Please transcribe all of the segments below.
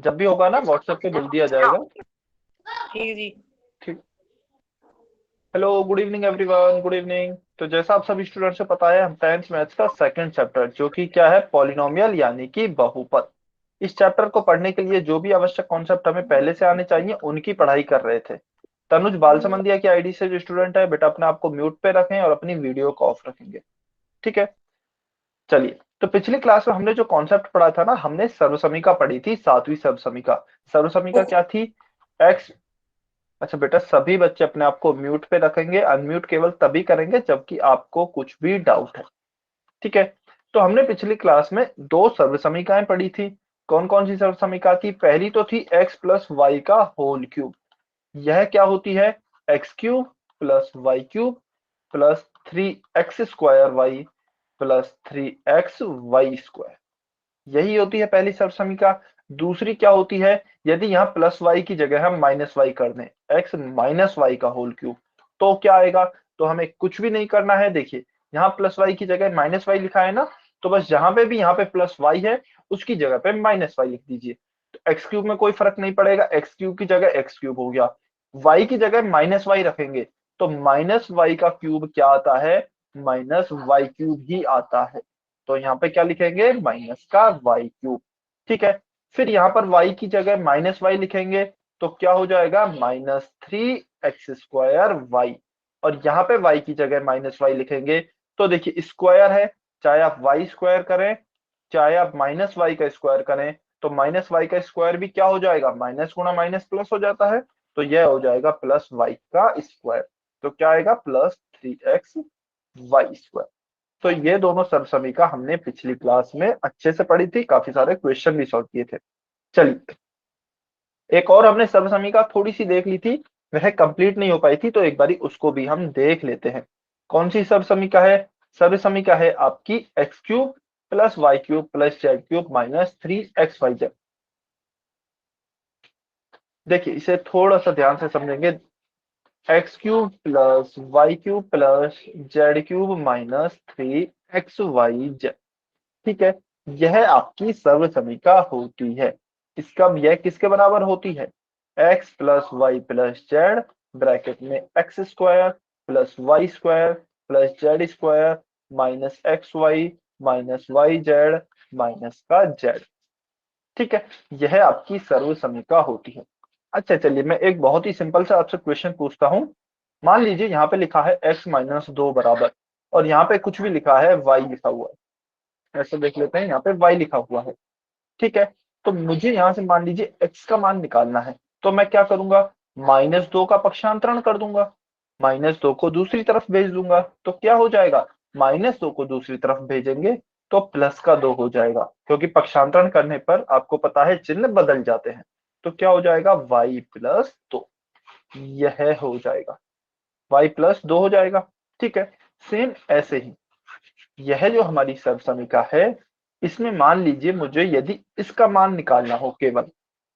जब भी होगा ना व्हाट्सएप पे बोल दिया जाएगा। ठीक है जी। ठीक। Hello, good evening everyone, good evening. तो जैसा आप सभी स्टूडेंट से पता है, हम 10th मैथ्स का सेकंड चैप्टर जो कि क्या है, पॉलिनोमियल यानी कि बहुपद, इस चैप्टर को पढ़ने के लिए जो भी आवश्यक कॉन्सेप्ट हमें पहले से आने चाहिए उनकी पढ़ाई कर रहे थे। तनुज बालसमंदिया की आईडी से जो स्टूडेंट है बेटा, अपने आप को म्यूट पे रखें और अपनी वीडियो को ऑफ रखेंगे। ठीक है। चलिए, तो पिछली क्लास में हमने जो कॉन्सेप्ट पढ़ा था ना, हमने सर्वसमीका पढ़ी थी, सातवीं सर्वसमीका। सर्वसमीका क्या थी? एक्स। अच्छा बेटा, सभी बच्चे अपने आप को म्यूट पे रखेंगे, अनम्यूट केवल तभी करेंगे जबकि आपको कुछ भी डाउट है। ठीक है। तो हमने पिछली क्लास में दो सर्वसमीकाएं पढ़ी थी। कौन कौन सी सर्वसमीका थी? पहली तो थी एक्स प्लस वाई का होल क्यूब। यह क्या होती है? X cube plus y cube plus 3x² y plus 3x y. यही होती है पहली सर्वसमीका। दूसरी क्या होती है? यदि यहाँ प्लस वाई की जगह हम माइनस वाई कर दें, एक्स माइनस वाई का होल क्यूब, तो क्या आएगा? तो हमें कुछ भी नहीं करना है। देखिए, यहाँ प्लस वाई की जगह माइनस वाई लिखा है ना, तो बस जहां पे भी यहाँ पे प्लस वाई है उसकी जगह पे माइनस वाई लिख दीजिए। तो एक्स क्यूब में कोई फर्क नहीं पड़ेगा, एक्स क्यूब की जगह एक्स क्यूब हो गया। वाई की जगह माइनस वाई रखेंगे तो माइनस वाई का क्यूब क्या आता है? माइनस वाई क्यूब ही आता है। तो यहाँ पे क्या लिखेंगे? माइनस का वाई क्यूब। ठीक है। फिर यहाँ पर y की जगह माइनस वाई लिखेंगे तो क्या हो जाएगा? -3x² Y. और यहाँ पे y की जगह माइनस वाई लिखेंगे तो देखिए, स्क्वायर है, चाहे आप वाई स्क्वायर करें चाहे आप माइनस वाई का स्क्वायर करें, तो माइनस वाई का स्क्वायर भी क्या हो जाएगा? माइनस गुणा माइनस प्लस हो जाता है। तो यह हो जाएगा प्लस वाई का स्क्वायर। तो क्या आएगा? +3x वाई²। तो ये दोनों सर्वसमीका हमने पिछली क्लास में अच्छे से पढ़ी थी, काफी सारे क्वेश्चन भी सॉल्व किए थे। चलिए, एक और हमने सर्वसमीका थोड़ी सी देख ली थी, वह कंप्लीट नहीं हो पाई थी, तो एक बारी उसको भी हम देख लेते हैं। कौन सी सर्वसमीका है? सर्वसमीका है आपकी x cube plus y cube plus z cube -3x y z. देखिए, इसे थोड़ा सा ध्यान से समझेंगे। X cube plus y cube plus z cube -3x y z. ठीक है। यह आपकी सर्वसमीका होती है। इसका यह किसके बराबर होती है? X plus y plus z, bracket में x² प्लस वाई² प्लस जेड² -xy -yz माइनस का जेड। ठीक है। यह आपकी सर्वसमीका होती है। अच्छा चलिए, मैं एक बहुत ही सिंपल सा आपसे क्वेश्चन पूछता हूँ। मान लीजिए यहाँ पे लिखा है x-2 बराबर, और यहाँ पे कुछ भी लिखा है y लिखा हुआ है। ऐसे देख लेते हैं, यहाँ पे y लिखा हुआ है। ठीक है। तो मुझे यहाँ से मान लीजिए x का मान निकालना है, तो मैं क्या करूंगा? -2 का पक्षांतरण कर दूंगा, -2 को दूसरी तरफ भेज दूंगा, तो क्या हो जाएगा? -2 को दूसरी तरफ भेजेंगे तो +2 हो जाएगा, क्योंकि पक्षांतरण करने पर आपको पता है चिन्ह बदल जाते हैं। तो क्या हो जाएगा? y+2। यह हो जाएगा, y+2 हो जाएगा। ठीक है। सेम ऐसे ही यह जो हमारी सर्वसमीका है, इसमें मान लीजिए मुझे यदि इसका मान निकालना हो, केवल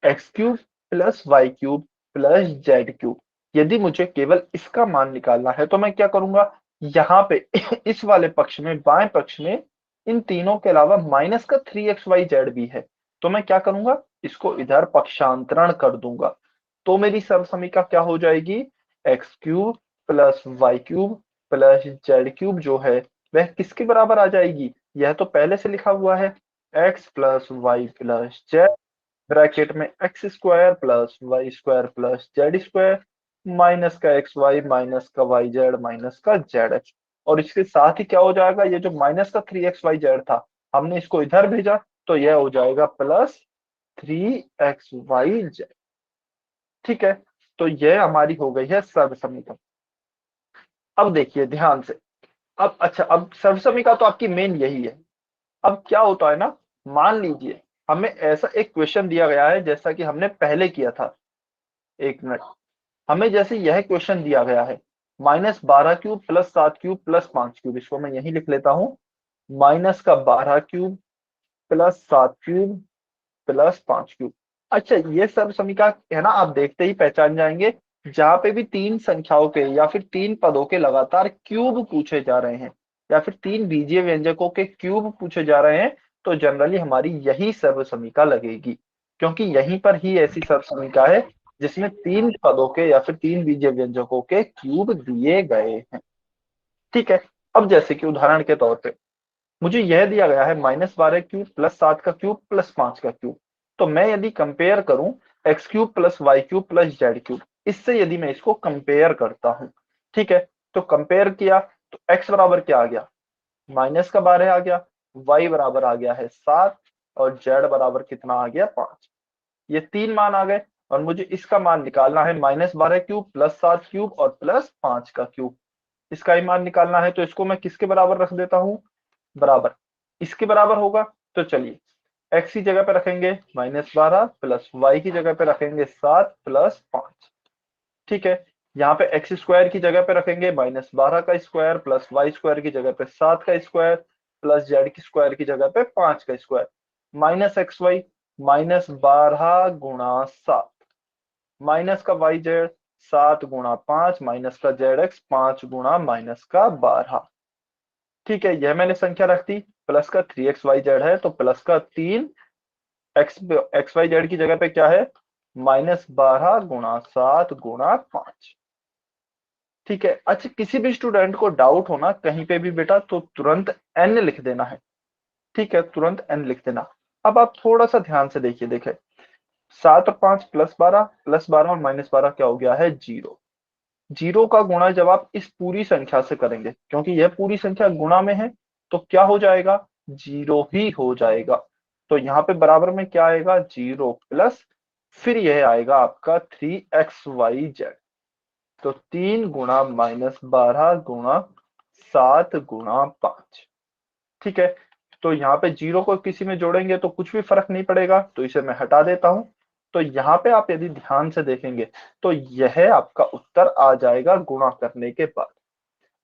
x cube plus y cube plus z cube, यदि मुझे केवल इसका मान निकालना है तो मैं क्या करूंगा? यहाँ पे इस वाले पक्ष में, बाएं पक्ष में, इन तीनों के अलावा माइनस का 3x y z भी है, तो मैं क्या करूंगा? इसको इधर पक्षांतरण कर दूंगा। तो मेरी सर्वसमीका क्या हो जाएगी? X cube plus y cube plus z cube जो है वह किसके बराबर आ जाएगी? यह तो पहले से लिखा हुआ है, x plus y plus z, bracket में x² प्लस y² प्लस जेड² माइनस का xy माइनस का yz माइनस का zh। और इसके साथ ही क्या हो जाएगा? ये जो माइनस का 3x y z था, हमने इसको इधर भेजा तो यह हो जाएगा +3x y z। ठीक है। तो यह हमारी हो गई है सर्वसमीकरण। अब देखिए ध्यान से। अब अच्छा, अब सर्वसमीका तो आपकी मेन यही है। अब क्या होता है ना, मान लीजिए हमें ऐसा एक क्वेश्चन दिया गया है जैसा कि हमने पहले किया था। एक मिनट। हमें जैसे यह क्वेश्चन दिया गया है, -12³ प्लस 7³ प्लस 5³ इसको मैं यही लिख लेता हूँ, -12³ प्लस 7³ प्लस 5³ अच्छा, ये सब समीकरण है ना, आप देखते ही पहचान जाएंगे। जहां पे भी तीन संख्याओं के या फिर तीन पदों के लगातार क्यूब पूछे जा रहे हैं, या फिर तीन बीजीय व्यंजकों के क्यूब पूछे जा रहे हैं, तो जनरली हमारी यही सर्व समीकरण लगेगी। क्योंकि यहीं पर ही ऐसी सर्व समीका है जिसमें 3 पदों के या फिर 3 बीजीय व्यंजकों के क्यूब दिए गए हैं। ठीक है, अब जैसे कि उदाहरण के तौर पे मुझे यह दिया गया है -12 क्यूब प्लस 7 का क्यूब प्लस 5 का क्यूब। तो मैं यदि कंपेयर करूं x cube plus y cube plus z cube, इससे यदि मैं इसको कंपेयर करता हूं, ठीक है, तो कंपेयर किया तो एक्स बराबर क्या आ गया, -12 आ गया, वाई बराबर आ गया है 7 और जेड बराबर कितना आ गया 5। ये 3 मान आ गए और मुझे इसका मान निकालना है -12 क्यूब प्लस 7 क्यूब और प्लस 5 का क्यूब। इसका ही मान निकालना है तो इसको मैं किसके बराबर रख देता हूं, बराबर इसके बराबर होगा। तो चलिए एक्स की जगह पे रखेंगे -12 प्लस वाई की जगह पे रखेंगे 7 प्लस 5। ठीक है, यहाँ पे एक्स स्क्वायर की जगह पे रखेंगे -12 का स्क्वायर प्लस वाई स्क्वायर की जगह पे 7 का स्क्वायर प्लस जेड की स्क्वायर की जगह पे 5 का स्क्वायर माइनस एक्स वाई -12 गुणा 7 माइनस का वाई जेड 7 गुणा 5 माइनस का जेड एक्स 5 गुणा -12। ठीक है, यह मैंने संख्या रख दी। प्लस का 3xyz है तो प्लस का 3 xyz की जगह पे क्या है, -12 गुणा 7 गुणा 5। ठीक है, अच्छा किसी भी स्टूडेंट को डाउट होना कहीं पे भी बेटा तो तुरंत n लिख देना है। ठीक है, तुरंत n लिख देना। अब आप थोड़ा सा ध्यान से देखिए, देखे 7 और 5 +12 और -12 क्या हो गया है, 0। जीरो का गुणा जब आप इस पूरी संख्या से करेंगे, क्योंकि यह पूरी संख्या गुणा में है, तो क्या हो जाएगा, 0 ही हो जाएगा। तो यहाँ पे बराबर में क्या आएगा, 0 प्लस फिर यह आएगा आपका 3xyz। तो 3 गुणा -12 गुणा 7 गुणा 5। ठीक है, तो यहाँ पे 0 को किसी में जोड़ेंगे तो कुछ भी फर्क नहीं पड़ेगा, तो इसे मैं हटा देता हूं। तो यहाँ पे आप यदि ध्यान से देखेंगे तो यह आपका उत्तर आ जाएगा गुणा करने के बाद।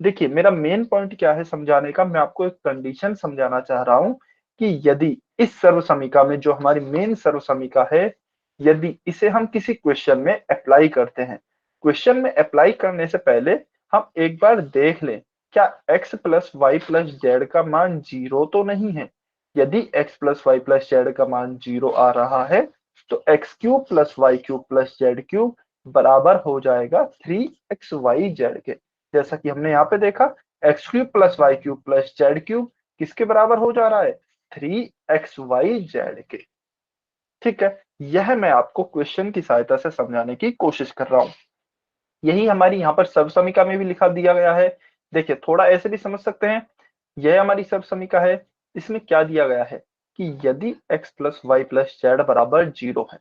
देखिए मेरा मेन पॉइंट क्या है समझाने का, मैं आपको एक कंडीशन समझाना चाह रहा हूं कि यदि इस सर्व समीका में जो हमारी मेन सर्व समीका है, यदि इसे हम किसी क्वेश्चन में अप्लाई करते हैं, क्वेश्चन में अप्लाई करने से पहले हम एक बार देख लें क्या x plus y plus z का मान 0 तो नहीं है। यदि x plus y plus z का मान 0 आ रहा है तो x cube plus y cube plus z cube बराबर हो जाएगा 3xyz के। जैसा कि हमने यहाँ पे देखा x cube plus y cube plus z cube किसके बराबर हो जा रहा है, 3xyz के। ठीक है, यह मैं आपको क्वेश्चन की सहायता से समझाने की कोशिश कर रहा हूं। यही हमारी यहाँ पर सर्व समीका में भी लिखा दिया गया है। देखिए थोड़ा ऐसे भी समझ सकते हैं, यह हमारी सर्व समीका है, इसमें क्या दिया गया है कि यदि x plus y plus z बराबर 0 है,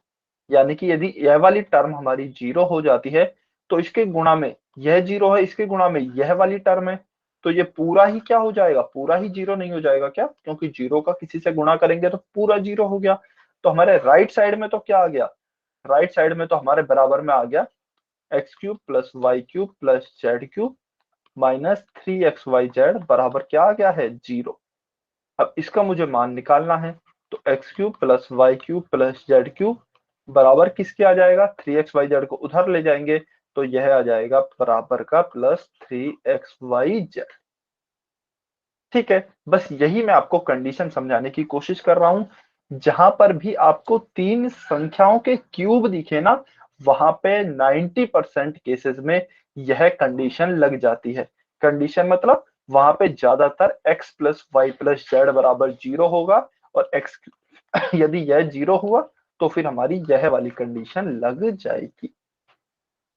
यानी कि यदि यह वाली टर्म हमारी 0 हो जाती है तो इसके गुणा में यह 0 है, इसके गुणा में यह वाली टर्म है, तो ये पूरा ही क्या हो जाएगा, पूरा ही 0 नहीं हो जाएगा क्या, क्योंकि 0 का किसी से गुणा करेंगे तो पूरा 0 हो गया। तो हमारे राइट साइड में तो क्या आ गया, राइट साइड में तो हमारे बराबर में आ गया x cube plus y cube plus z cube -3xyz बराबर क्या आ गया है, 0। अब इसका मुझे मान निकालना है तो x cube plus y cube plus z cube बराबर किसके आ जाएगा, 3xyz को उधर ले जाएंगे तो यह आ जाएगा बराबर का +3xyz। ठीक है, बस यही मैं आपको कंडीशन समझाने की कोशिश कर रहा हूं। जहां पर भी आपको 3 संख्याओं के क्यूब दिखे ना, वहां पे 90% केसेस में यह कंडीशन लग जाती है। कंडीशन मतलब वहां पे ज्यादातर x plus y plus z बराबर 0 होगा और x यदि यह 0 हुआ तो फिर हमारी यह वाली कंडीशन लग जाएगी।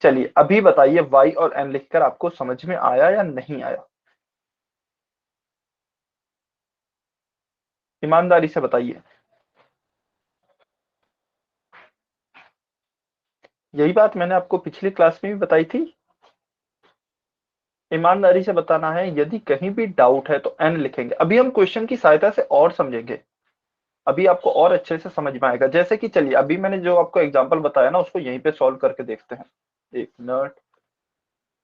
चलिए अभी बताइए y और n लिखकर आपको समझ में आया या नहीं आया, ईमानदारी से बताइए। यही बात मैंने आपको पिछली क्लास में भी बताई थी। ईमानदारी से बताना है, यदि कहीं भी डाउट है तो एन लिखेंगे। अभी हम क्वेश्चन की सहायता से और समझेंगे, अभी आपको और अच्छे से समझ में आएगा। जैसे कि चलिए अभी मैंने जो आपको एग्जांपल बताया ना उसको यहीं पे सॉल्व करके देखते हैं। एक मिनट,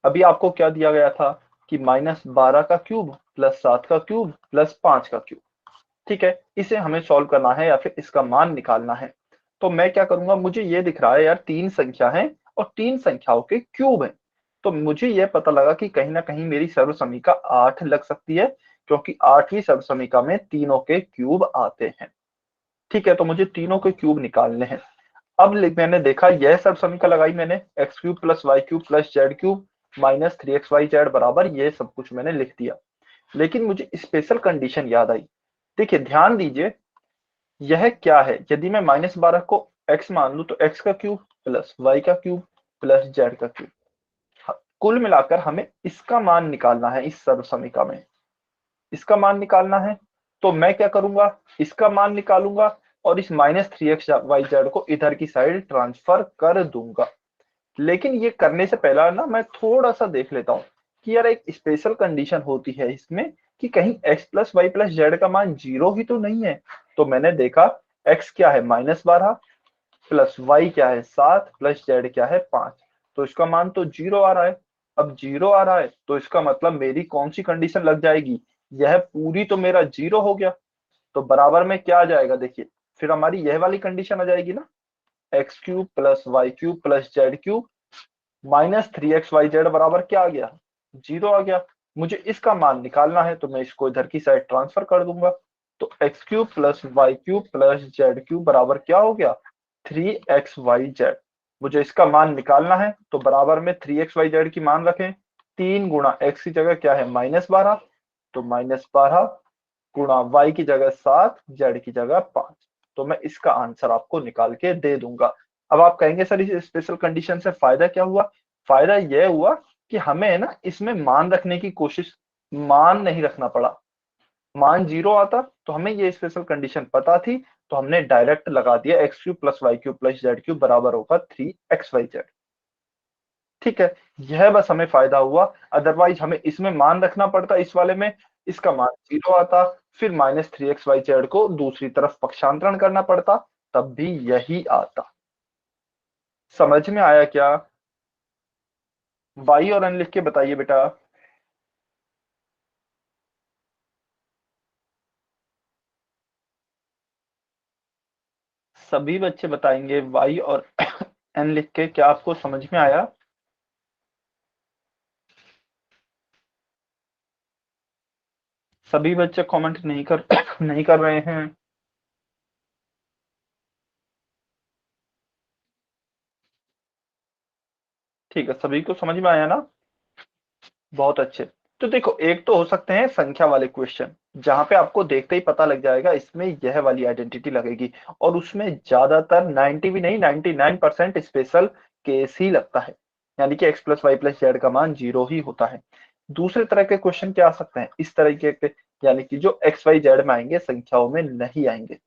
अभी आपको क्या दिया गया था कि -12 का क्यूब प्लस 7 का क्यूब प्लस 5 का क्यूब। ठीक है, इसे हमें सॉल्व करना है या फिर इसका मान निकालना है। तो मैं क्या करूंगा, मुझे ये दिख रहा है यार 3 संख्या है और 3 संख्याओं के क्यूब है, तो मुझे ये पता लगा कि कहीं ना कहीं मेरी सर्व समीका 8 लग सकती है, क्योंकि 8वीं सर्व समीका में तीनों के क्यूब आते हैं। ठीक है, तो मुझे तीनों के क्यूब निकालने हैं। अब मैंने देखा यह सब समीकरण लगाई मैंने, x cube plus y cube plus z cube minus 3xyz बराबर, ये सब कुछ मैंने लिख दिया। लेकिन मुझे स्पेशल कंडीशन याद आई। देखिए ध्यान दीजिए, यह क्या है, यदि मैं -12 को x मान लूं तो x का क्यूब प्लस y का क्यूब प्लस z का क्यूब, कुल मिलाकर हमें इसका मान निकालना है। इस सर्व समीकरण में इसका मान निकालना है, तो मैं क्या करूंगा, इसका मान निकालूंगा और इस -3xyz को इधर की साइड ट्रांसफर कर दूंगा। लेकिन ये करने से पहला ना मैं थोड़ा सा देख लेता हूँ कि यार एक स्पेशल कंडीशन होती है इसमें कि कहीं x plus y plus z का मान 0 ही तो नहीं है। तो मैंने देखा x क्या है -12 प्लस y क्या है 7 प्लस z क्या है 5, तो इसका मान तो 0 आ रहा है। अब 0 आ रहा है तो इसका मतलब मेरी कौन सी कंडीशन लग जाएगी, यह पूरी तो मेरा 0 हो गया। तो बराबर में क्या आ जाएगा, देखिए फिर हमारी यह वाली कंडीशन आ जाएगी ना, x cube plus y cube plus z cube minus 3xyz बराबर क्या आ गया, 0 आ गया। मुझे इसका मान निकालना है तो मैं इसको इधर की साइड ट्रांसफर कर दूंगा। तो x cube plus y cube plus z cube बराबर क्या हो गया, 3xyz। मुझे इसका मान निकालना है तो बराबर में 3xyz की मान रखें, 3 गुणा x की जगह क्या है -12, तो -12 गुणा y की जगह 7, z की जगह 5। तो मैं इसका आंसर आपको निकाल के दे दूंगा। अब आप कहेंगे सर इस स्पेशल कंडीशन से फायदा क्या हुआ, फायदा यह हुआ कि हमें ना इसमें मान रखने की कोशिश, मान नहीं रखना पड़ा। मान 0 आता तो हमें ये स्पेशल कंडीशन पता थी, तो हमने डायरेक्ट लगा दिया x cube plus y cube plus z cube बराबर होगा 3xyz। ठीक है, यह बस हमें फायदा हुआ, अदरवाइज हमें इसमें मान रखना पड़ता, इस वाले में इसका मान 0 आता, फिर -3xyz को दूसरी तरफ पक्षांतरण करना पड़ता, तब भी यही आता। समझ में आया क्या, वाई और एन लिख के बताइए बेटा। सभी बच्चे बताएंगे वाई और एन लिख के, क्या आपको समझ में आया। सभी बच्चे कमेंट नहीं कर नहीं कर रहे हैं। ठीक है, सभी को समझ में आया ना, बहुत अच्छे। तो देखो एक तो हो सकते हैं संख्या वाले क्वेश्चन, जहां पे आपको देखते ही पता लग जाएगा इसमें यह वाली आइडेंटिटी लगेगी, और उसमें ज्यादातर 90 भी नहीं 99% स्पेशल केस ही लगता है, यानी कि x plus y plus z का मान 0 ही होता है। दूसरे तरह के क्वेश्चन क्या आ सकते हैं इस तरीके के, यानी कि जो एक्स वाई जेड में आएंगे, संख्याओं में नहीं आएंगे।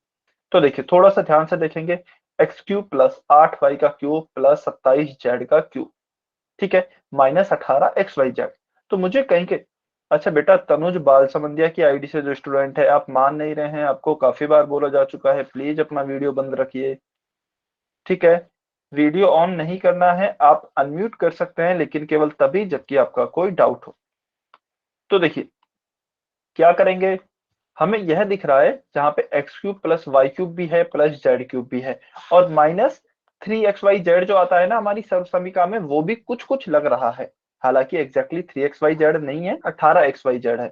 तो देखिए थोड़ा सा ध्यान से देखेंगे, एक्स क्यूब प्लस 8y का क्यूब प्लस 27z का क्यूब, ठीक है, -18xyz। तो मुझे कहीं के, अच्छा बेटा तनुज बाल समंदिया की आईडी से जो स्टूडेंट है, आप मान नहीं रहे हैं, आपको काफी बार बोला जा चुका है, प्लीज अपना वीडियो बंद रखिए। ठीक है, वीडियो ऑन नहीं करना है, आप अनम्यूट कर सकते हैं, लेकिन केवल तभी जबकि आपका कोई डाउट हो। तो देखिए क्या करेंगे, हमें यह दिख रहा है जहां पे x cube plus y cube भी है प्लस जेड क्यूब भी है, और -3xyz जो आता है ना हमारी सर्व समीकरण में, वो भी कुछ कुछ लग रहा है। हालांकि एग्जैक्टली 3xyz नहीं है, 18xyz है।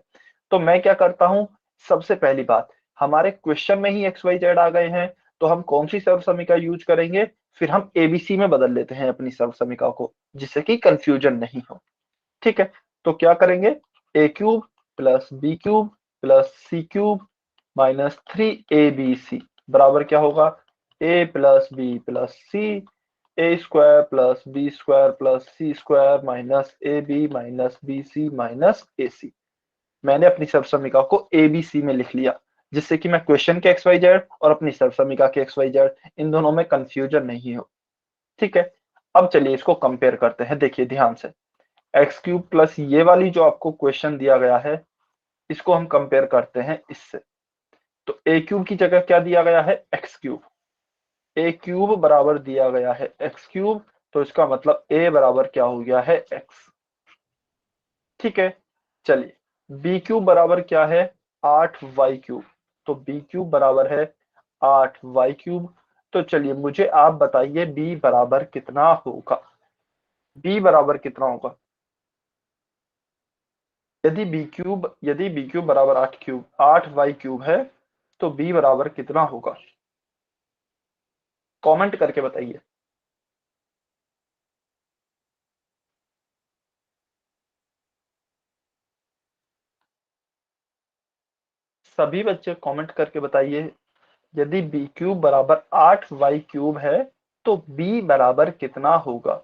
तो मैं क्या करता हूं, सबसे पहली बात, हमारे क्वेश्चन में ही xyz आ गए हैं, तो हम कौन सी सर्व समीकरण यूज करेंगे, फिर हम एबीसी में बदल लेते हैं अपनी सर्व समीकरण को, जिससे कि कंफ्यूजन नहीं हो। ठीक है, तो क्या करेंगे, a cube plus b cube plus c cube minus 3abc बराबर क्या होगा, a plus b plus c, a square plus b square plus c square minus a b minus b c minus a c. मैंने अपनी सर्व समीकरण को ABC में लिख लिया, जिससे कि मैं क्वेश्चन के एक्स वाई जेड और अपनी सर्व समीकरण के एक्स वाई जेड, इन दोनों में कंफ्यूजन नहीं हो। ठीक है, अब चलिए इसको कंपेयर करते हैं, देखिए ध्यान से, एक्स क्यूब प्लस ये वाली जो आपको क्वेश्चन दिया गया है, इसको हम कंपेयर करते हैं इससे। तो ए क्यूब की जगह क्या दिया गया है, एक्स क्यूब, ए क्यूब बराबर दिया गया है एक्स क्यूब, तो इसका मतलब ए बराबर क्या हो गया है, एक्स। ठीक है, चलिए बी क्यूब बराबर क्या है, 8y क्यूब, तो बी क्यूब बराबर है 8y क्यूब। तो चलिए मुझे आप बताइए बी बराबर कितना होगा, बी बराबर कितना होगा, यदि बी क्यूब बराबर 8 वाई क्यूब है, तो बी बराबर कितना होगा। कमेंट करके बताइए। सभी बच्चे कमेंट करके बताइए, यदि बी क्यूब बराबर 8y क्यूब है तो बी बराबर कितना होगा।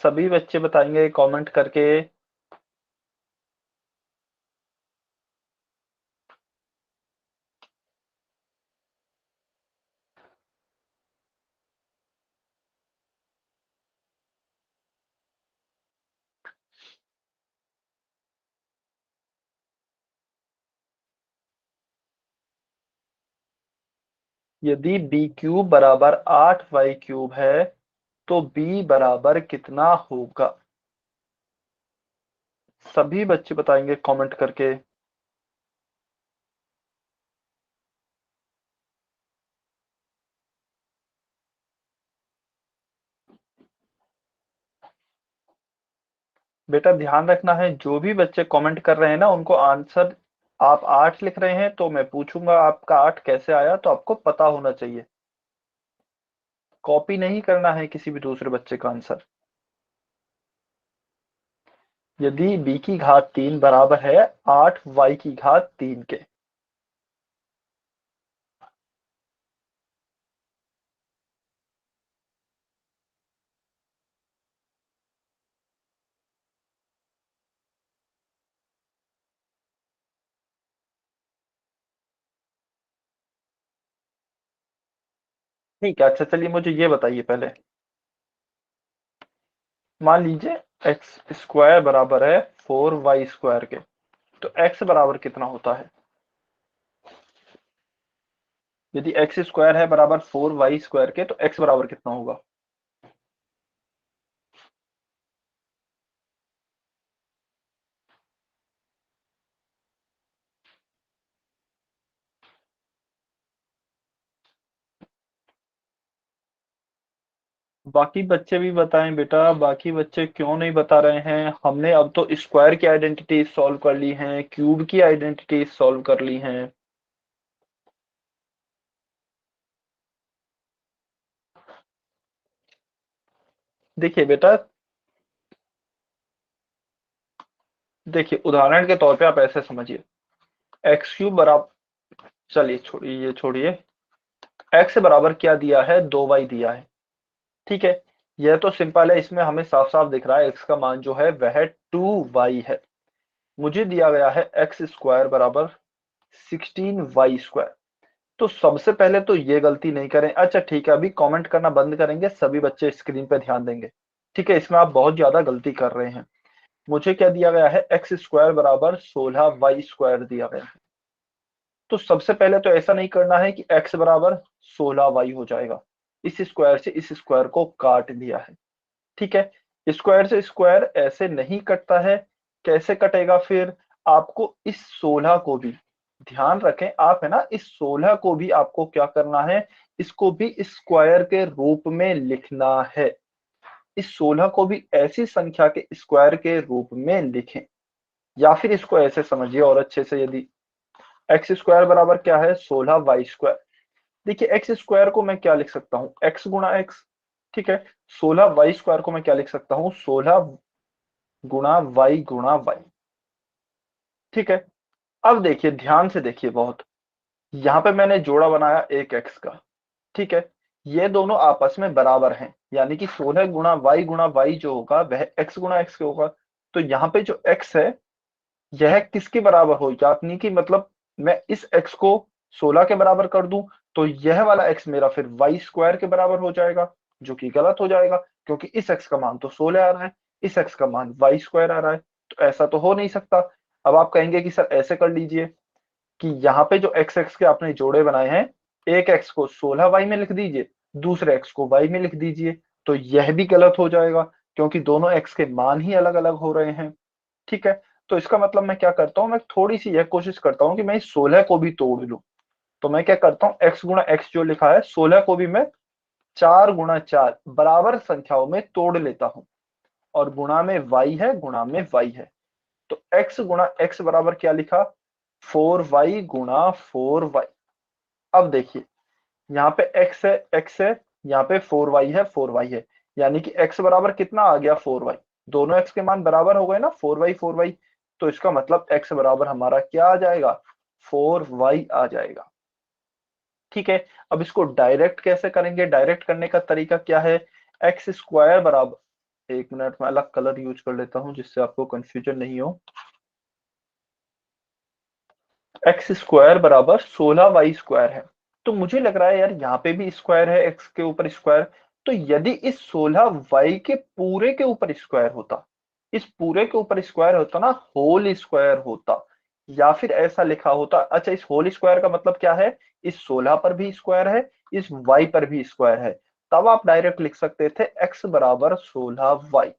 सभी बच्चे बताएंगे कमेंट करके। यदि बी क्यूब बराबर 8y क्यूब है तो बी बराबर कितना होगा। सभी बच्चे बताएंगे कमेंट करके। बेटा ध्यान रखना है, जो भी बच्चे कमेंट कर रहे हैं ना उनको आंसर, आप 8 लिख रहे हैं तो मैं पूछूंगा आपका 8 कैसे आया, तो आपको पता होना चाहिए। कॉपी नहीं करना है किसी भी दूसरे बच्चे का आंसर। यदि b की घात 3 बराबर है 8y की घात 3 के। ठीक है, अच्छा चलिए मुझे ये बताइए पहले। मान लीजिए एक्स स्क्वायर बराबर है 4y स्क्वायर के, तो x बराबर कितना होता है। यदि एक्स स्क्वायर है बराबर 4y स्क्वायर के तो x बराबर कितना होगा। बाकी बच्चे भी बताएं बेटा, बाकी बच्चे क्यों नहीं बता रहे हैं। हमने अब तो स्क्वायर की आइडेंटिटी सॉल्व कर ली है, क्यूब की आइडेंटिटी सॉल्व कर ली है। देखिए बेटा, देखिए उदाहरण के तौर पे आप ऐसे समझिए, एक्स क्यूब बराबर, चलिए छोड़िए ये छोड़िए, एक्स बराबर क्या दिया है, 2y दिया है। ठीक है, यह तो सिंपल है, इसमें हमें साफ साफ दिख रहा है एक्स का मान जो है वह 2y है। मुझे दिया गया है एक्स स्क्वायर बराबर 16y स्क्वायर। तो सबसे पहले तो ये गलती नहीं करें। अच्छा ठीक है, अभी कमेंट करना बंद करेंगे, सभी बच्चे स्क्रीन पे ध्यान देंगे। ठीक है, इसमें आप बहुत ज्यादा गलती कर रहे हैं। मुझे क्या दिया गया है, एक्स स्क्वायर बराबर 16y स्क्वायर दिया गया है। तो सबसे पहले तो ऐसा नहीं करना है कि x बराबर 16y हो जाएगा, इस स्क्वायर से इस स्क्वायर को काट दिया है। ठीक है, स्क्वायर से स्क्वायर ऐसे नहीं कटता है। कैसे कटेगा फिर, आपको इस 16 को भी, ध्यान रखें आप, है ना, इस 16 को भी आपको क्या करना है, इसको भी स्क्वायर के रूप में लिखना है। इस 16 को भी ऐसी संख्या के स्क्वायर के रूप में लिखें, या फिर इसको ऐसे समझिए और अच्छे से, यदि एक्स स्क्वायर बराबर क्या है, 16y स्क्वायर। देखिए एक्स स्क्वायर को मैं क्या लिख सकता हूँ, एक्स गुणा एक्स। ठीक है, 16y स्क्वायर को मैं क्या लिख सकता हूँ, 16 गुणा वाई गुणा वाई। ठीक है, अब देखिए ध्यान से देखिए बहुत, यहाँ पे मैंने जोड़ा बनाया एक एक्स का। ठीक है, ये दोनों आपस में बराबर हैं, यानी कि 16 गुणा वाई जो होगा वह एक्स गुणा एक्स के होगा। तो यहाँ पे जो एक्स है यह किसके बराबर हो, यानी कि मतलब मैं इस x को 16 के बराबर कर दूं तो यह वाला x मेरा फिर वाई स्क्वायर के बराबर हो जाएगा, जो कि गलत हो जाएगा, क्योंकि इस x का मान तो 16 आ रहा है, इस x का मान वाई स्क्वायर आ रहा है, तो ऐसा तो हो नहीं सकता। अब आप कहेंगे कि सर ऐसे कर लीजिए कि यहाँ पे जो x x के आपने जोड़े बनाए हैं, एक x को 16y में लिख दीजिए, दूसरे x को y में लिख दीजिए, तो यह भी गलत हो जाएगा, क्योंकि दोनों x के मान ही अलग अलग हो रहे हैं। ठीक है, तो इसका मतलब मैं क्या करता हूँ, मैं थोड़ी सी यह कोशिश करता हूँ कि मैं इस 16 को भी तोड़ लूं। तो मैं क्या करता हूँ, x गुणा एक्स जो लिखा है 16 को भी मैं 4 गुणा 4 बराबर संख्याओं में तोड़ लेता हूं और गुणा में y है, गुणा में y है। तो x गुणा x बराबर क्या लिखा, 4y गुणा 4y। अब देखिए यहाँ पे x है, यहाँ पे 4y है, 4y है, यानी कि x बराबर कितना आ गया, 4y। दोनों x के मान बराबर हो गए ना, 4y 4y। तो इसका मतलब x बराबर हमारा क्या आ जाएगा, 4y आ जाएगा। ठीक है, अब इसको डायरेक्ट कैसे करेंगे, डायरेक्ट करने का तरीका क्या है, एक्स स्क्वायर बराबर, एक मिनट में अलग कलर यूज कर लेता हूं जिससे आपको कंफ्यूजन नहीं हो। एक्स स्क्वायर बराबर 16y स्क्वायर है। तो मुझे लग रहा है यार यहाँ पे भी स्क्वायर है, एक्स के ऊपर स्क्वायर। तो यदि इस 16y के पूरे के ऊपर स्क्वायर होता, इस पूरे के ऊपर स्क्वायर होता ना, होल स्क्वायर होता, या फिर ऐसा लिखा होता, अच्छा इस होल स्क्वायर का मतलब क्या है, इस 16 पर भी स्क्वायर है, इस y पर भी स्क्वायर है, तब आप डायरेक्ट लिख सकते थे x बराबर 16y।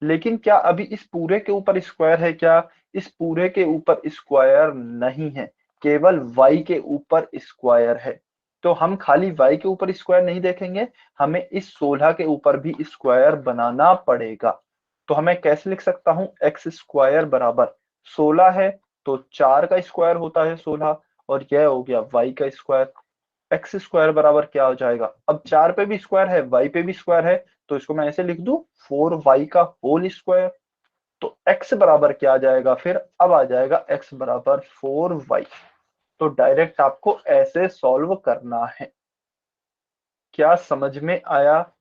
लेकिन क्या अभी इस पूरे के ऊपर स्क्वायर है क्या, इस पूरे के ऊपर स्क्वायर नहीं है, केवल y के ऊपर स्क्वायर है। तो हम खाली y के ऊपर स्क्वायर नहीं देखेंगे, हमें इस 16 के ऊपर भी स्क्वायर बनाना पड़ेगा। तो हमें कैसे लिख सकता हूं, एक्स स्क्वायर बराबर 16 है तो 4 का स्क्वायर होता है 16, और यह हो गया y का स्क्वायर। एक्स स्क्वायर बराबर क्या हो जाएगा, अब 4 पे भी स्क्वायर है, y पे भी स्क्वायर है, तो इसको मैं ऐसे लिख दूं 4y का होल स्क्वायर। तो x बराबर क्या आ जाएगा फिर, अब आ जाएगा x बराबर 4y। तो डायरेक्ट आपको ऐसे सॉल्व करना है। क्या समझ में आया,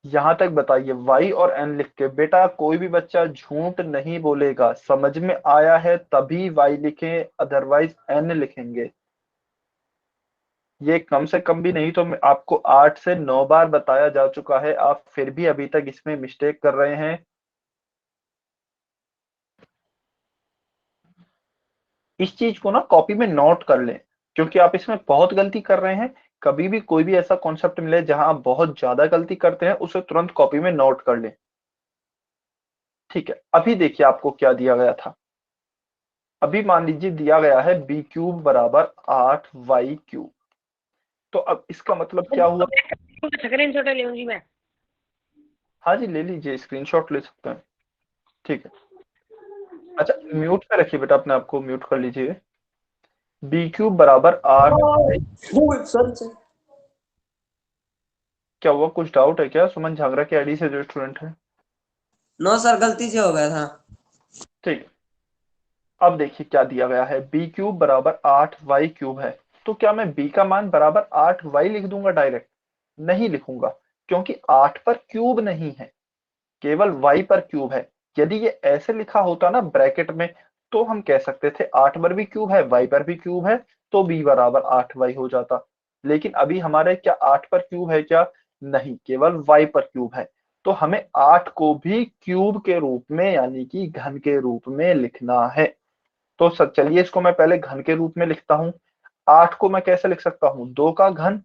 यहां तक बताइए। y और n लिख के, बेटा कोई भी बच्चा झूठ नहीं बोलेगा, समझ में आया है तभी y लिखें, अदरवाइज n लिखेंगे। ये कम से कम भी नहीं तो आपको 8 से 9 बार बताया जा चुका है, आप फिर भी अभी तक इसमें मिस्टेक कर रहे हैं। इस चीज को ना कॉपी में नोट कर लें, क्योंकि आप इसमें बहुत गलती कर रहे हैं। कभी भी कोई भी ऐसा कॉन्सेप्ट मिले जहां आप बहुत ज्यादा गलती करते हैं, उसे तुरंत कॉपी में नोट कर लें। ठीक है, अभी देखिए आपको क्या दिया गया था। अभी मान लीजिए दिया गया है बी क्यूब बराबर 8y क्यूब। तो अब इसका मतलब क्या हुआ, स्क्रीन शॉट ले लूंगी मैं। हाँ जी ले लीजिए, स्क्रीनशॉट ले सकते हैं। ठीक है, अच्छा म्यूट पे रखिए बेटा, अपने आप को म्यूट कर लीजिए। बी क्यूब बराबर 8y। सॉरी। क्या हुआ, कुछ डाउट है क्या, सुमन झागरा के आईडी से जो स्टूडेंट है। नो सर, गलती से हो गया था। ठीक है, अब देखिए क्या दिया गया है, बी क्यूब बराबर 8y क्यूब है। तो क्या मैं b का मान बराबर 8y लिख दूंगा डायरेक्ट, नहीं लिखूंगा, क्योंकि 8 पर क्यूब नहीं है, केवल y पर क्यूब है। यदि ये ऐसे लिखा होता ना ब्रैकेट में, तो हम कह सकते थे 8 पर भी क्यूब है, y पर भी क्यूब है, तो b बराबर 8y हो जाता। लेकिन अभी हमारे क्या 8 पर क्यूब है क्या, नहीं, केवल y पर क्यूब है। तो हमें 8 को भी क्यूब के रूप में, यानी कि घन के रूप में लिखना है। तो चलिए इसको मैं पहले घन के रूप में लिखता हूं। 8 को मैं कैसे लिख सकता हूं, 2 का घन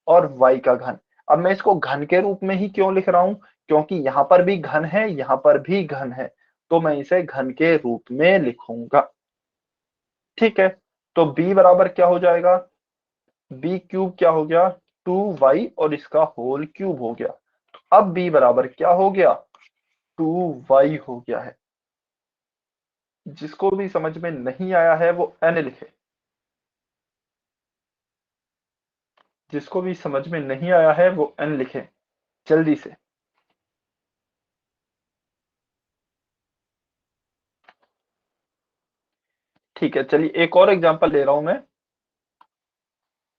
और y का घन। अब मैं इसको घन के रूप में ही क्यों लिख रहा हूं, क्योंकि यहां पर भी घन है, यहां पर भी घन है, तो मैं इसे घन के रूप में लिखूंगा। ठीक है, तो b बराबर क्या हो जाएगा, b क्यूब क्या हो गया, 2y और इसका होल क्यूब हो गया। तो अब b बराबर क्या हो गया, 2y हो गया है। जिसको भी समझ में नहीं आया है वो n लिखे, जिसको भी समझ में नहीं आया है वो n लिखे जल्दी से। ठीक है, चलिए एक और एग्जांपल ले रहा हूं मैं।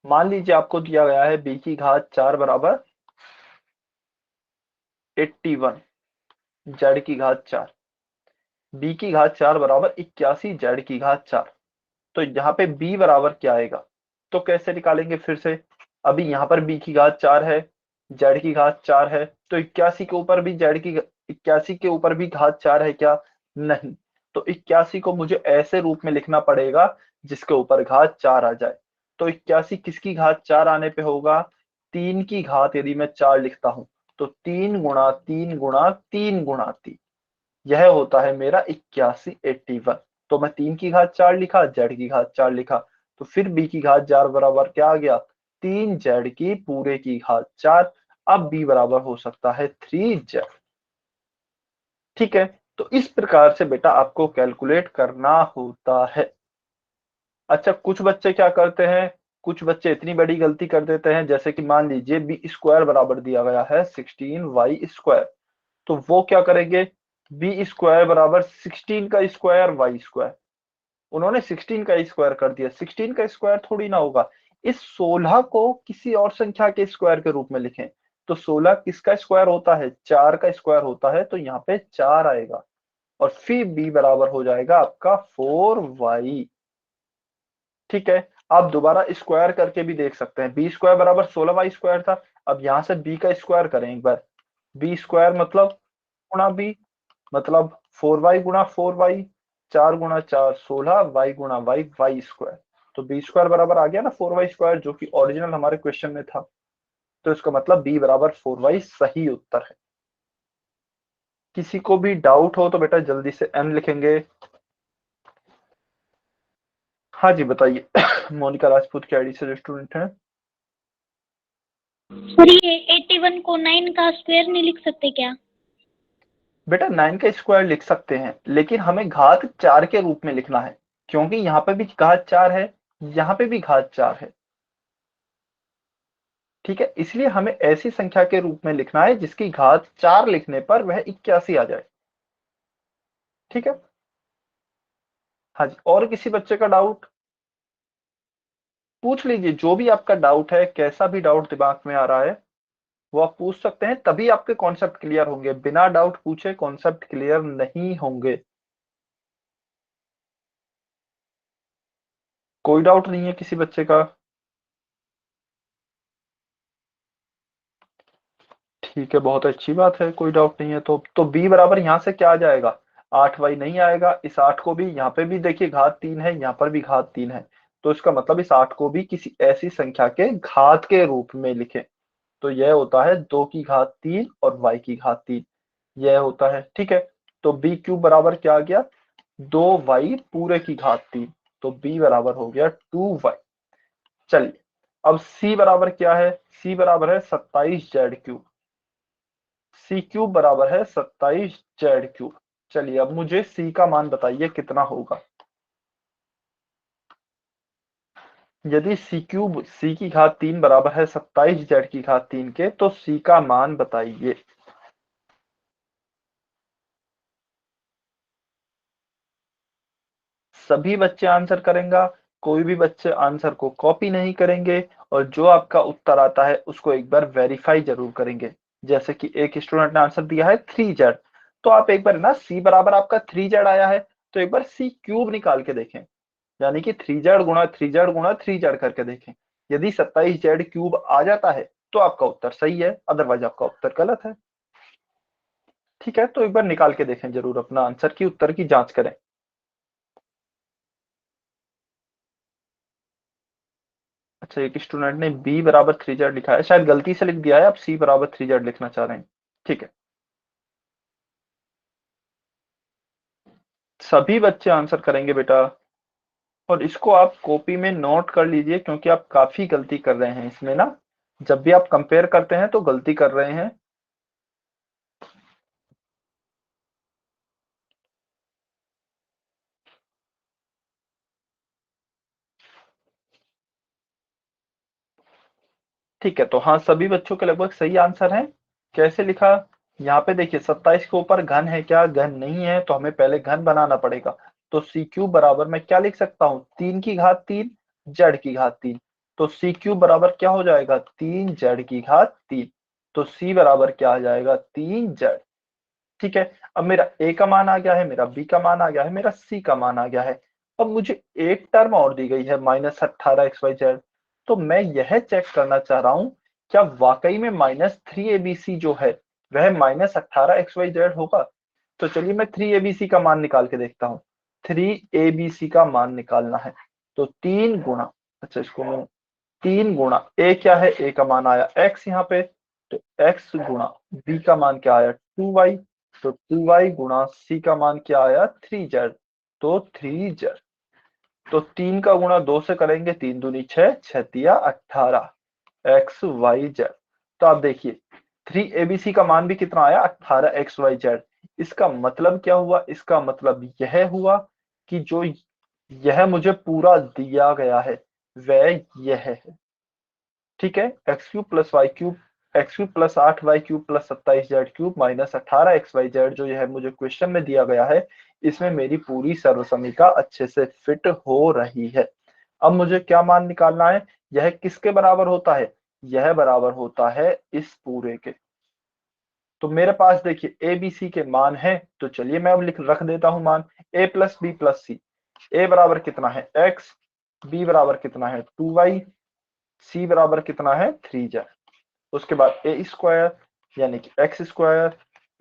मान लीजिए आपको दिया गया है b की घात 4 बराबर 81, z की घात 4, b की घात 4 बराबर 81, z की घात 4। तो यहाँ पे b बराबर क्या आएगा, तो कैसे निकालेंगे फिर से। अभी यहाँ पर b की घात 4 है, z की घात 4 है, तो 81 के ऊपर भी z की 81 के ऊपर भी घात 4 है क्या, नहीं। तो 81 को मुझे ऐसे रूप में लिखना पड़ेगा जिसके ऊपर घात 4 आ जाए। तो 81 किसकी घात 4 आने पे होगा, 3 की घात यदि मैं 4 लिखता हूं, तो 3 गुणा 3 गुणा 3 गुणा 3, यह होता है मेरा 81, 81। तो मैं 3 की घात 4 लिखा, z की घात 4 लिखा, तो फिर b की घात 4 बराबर क्या आ गया, 3z की पूरे की घात 4। अब b बराबर हो सकता है 3z। ठीक है, तो इस प्रकार से बेटा आपको कैलकुलेट करना होता है। अच्छा, कुछ बच्चे क्या करते हैं, कुछ बच्चे इतनी बड़ी गलती कर देते हैं, जैसे कि मान लीजिए बी स्क्वायर बराबर दिया गया है 16y²। तो वो क्या करेंगे, बी स्क्वायर बराबर 16 का स्क्वायर y²। उन्होंने 16 का स्क्वायर कर दिया, 16 का स्क्वायर थोड़ी ना होगा। इस 16 को किसी और संख्या के स्क्वायर के रूप में लिखें, तो 16 किसका स्क्वायर होता है, 4 का स्क्वायर होता है, तो यहाँ पे 4 आएगा। और फिर b बराबर हो जाएगा आपका 4y। ठीक है, आप दोबारा स्क्वायर करके भी देख सकते हैं। बी स्क्वायर बराबर 16y² था। अब यहाँ से b का स्क्वायर करें एक बार, बी स्क्वायर मतलब गुणा b, मतलब 4y गुणा 4y, 4 गुणा 4 16, y गुणा y² तो बी स्क्वायर बराबर आ गया ना 4y², जो कि ओरिजिनल हमारे क्वेश्चन में था। तो इसका मतलब b बराबर 4y सही उत्तर है। किसी को भी डाउट हो तो बेटा जल्दी से n लिखेंगे। हाँ जी बताइए। मोनिका राजपूत के आईडी से जो स्टूडेंट हैं। सर ये 81 को 9 का स्क्वायर नहीं लिख सकते क्या? बेटा 9 का स्क्वायर लिख सकते हैं, लेकिन हमें घात 4 के रूप में लिखना है, क्योंकि यहाँ पे भी घात 4 है, यहाँ पे भी घात 4 है। ठीक है, इसलिए हमें ऐसी संख्या के रूप में लिखना है जिसकी घात 4 लिखने पर वह 81 आ जाए। ठीक है, हाँ जी, और किसी बच्चे का डाउट पूछ लीजिए। जो भी आपका डाउट है, कैसा भी डाउट दिमाग में आ रहा है, वो आप पूछ सकते हैं, तभी आपके कॉन्सेप्ट क्लियर होंगे। बिना डाउट पूछे कॉन्सेप्ट क्लियर नहीं होंगे। कोई डाउट नहीं है किसी बच्चे का? ठीक है, बहुत अच्छी बात है, कोई डाउट नहीं है। तो b बराबर यहाँ से क्या आ जाएगा, 8y नहीं आएगा। इस 8 को भी, यहाँ पे भी देखिए घात 3 है, यहाँ पर भी घात 3 है, तो इसका मतलब इस 8 को भी किसी ऐसी संख्या के घात के रूप में लिखें। तो यह होता है 2 की घात 3 और y की घात 3, यह होता है। ठीक है, तो b क्यूब बराबर क्या आ गया, 2y पूरे की घात 3, तो b बराबर हो गया 2y। चलिए, अब c बराबर क्या है, c बराबर है 27z³। सी क्यूब बराबर है 27z³। चलिए, अब मुझे सी का मान बताइए कितना होगा। यदि सी क्यूब सी की घात 3 बराबर है 27z की घात 3 के, तो सी का मान बताइए। सभी बच्चे आंसर करेंगे, कोई भी बच्चे आंसर को कॉपी नहीं करेंगे, और जो आपका उत्तर आता है उसको एक बार वेरीफाई जरूर करेंगे। जैसे कि एक स्टूडेंट ने आंसर दिया है 3z, तो आप एक बार ना सी बराबर आपका 3z आया है, तो एक बार सी क्यूब निकाल के देखें, यानी कि 3z गुणा 3z गुणा 3z करके देखें। यदि 27z³ आ जाता है तो आपका उत्तर सही है, अदरवाइज आपका उत्तर गलत है। ठीक है, तो एक बार निकाल के देखें जरूर, अपना आंसर की उत्तर की जांच करें। अच्छा, एक स्टूडेंट ने b बराबर 3z लिखा है, शायद गलती से लिख दिया है, आप c बराबर 3z लिखना चाह रहे हैं। ठीक है, सभी बच्चे आंसर करेंगे बेटा, और इसको आप कॉपी में नोट कर लीजिए, क्योंकि आप काफी गलती कर रहे हैं इसमें ना। जब भी आप कंपेयर करते हैं तो गलती कर रहे हैं। ठीक है, तो हाँ, सभी बच्चों के लगभग सही आंसर है। कैसे लिखा, यहाँ पे देखिए 27 के ऊपर घन है क्या, घन नहीं है, तो हमें पहले घन बनाना पड़ेगा। तो सी क्यूब बराबर मैं क्या लिख सकता हूँ, 3 की घात 3 जेड की घात 3। तो सी क्यूब बराबर क्या हो जाएगा, 3 जेड की घात 3। तो सी बराबर क्या आ जाएगा, 3 जेड। ठीक है, अब मेरा ए का मान आ गया है, मेरा बी का मान आ गया है, मेरा सी का मान आ गया है। अब मुझे एक टर्म और दी गई है -18xyz। तो मैं यह चेक करना चाह रहा हूं, क्या वाकई में -3abc जो है वह -18xyz होगा। तो चलिए मैं 3abc का मान निकाल के देखता हूँ। 3abc का मान निकालना है, तो 3 गुणा, अच्छा इसको मैं 3 गुणा ए क्या है, ए का मान आया x यहाँ पे, तो x गुणा b का मान क्या आया 2y, तो 2y गुणा c का मान क्या आया 3z, तो 3z। तो 3 का गुणा 2 से करेंगे, 3 दूनी 6, 6 तिया 18। X y z. तो आप देखिए 3abc का मान भी कितना आया 18xyz। इसका मतलब क्या हुआ, इसका मतलब यह हुआ कि जो यह मुझे पूरा दिया गया है वह यह है। ठीक है, x cube plus y cube, x cube plus 8y cube plus 27z cube minus 18xyz जो यह मुझे क्वेश्चन में दिया गया है, इसमें मेरी पूरी सर्वसमीका अच्छे से फिट हो रही है। अब मुझे क्या मान निकालना है, यह किसके बराबर होता है, यह बराबर होता है इस पूरे के। तो मेरे पास देखिए ए बी सी के मान है, तो चलिए मैं अब लिख रख देता हूं मान। a plus b plus c, ए बराबर कितना है x, बी बराबर कितना है 2y, सी बराबर कितना है 3z। उसके बाद ए स्क्वायर यानी कि x square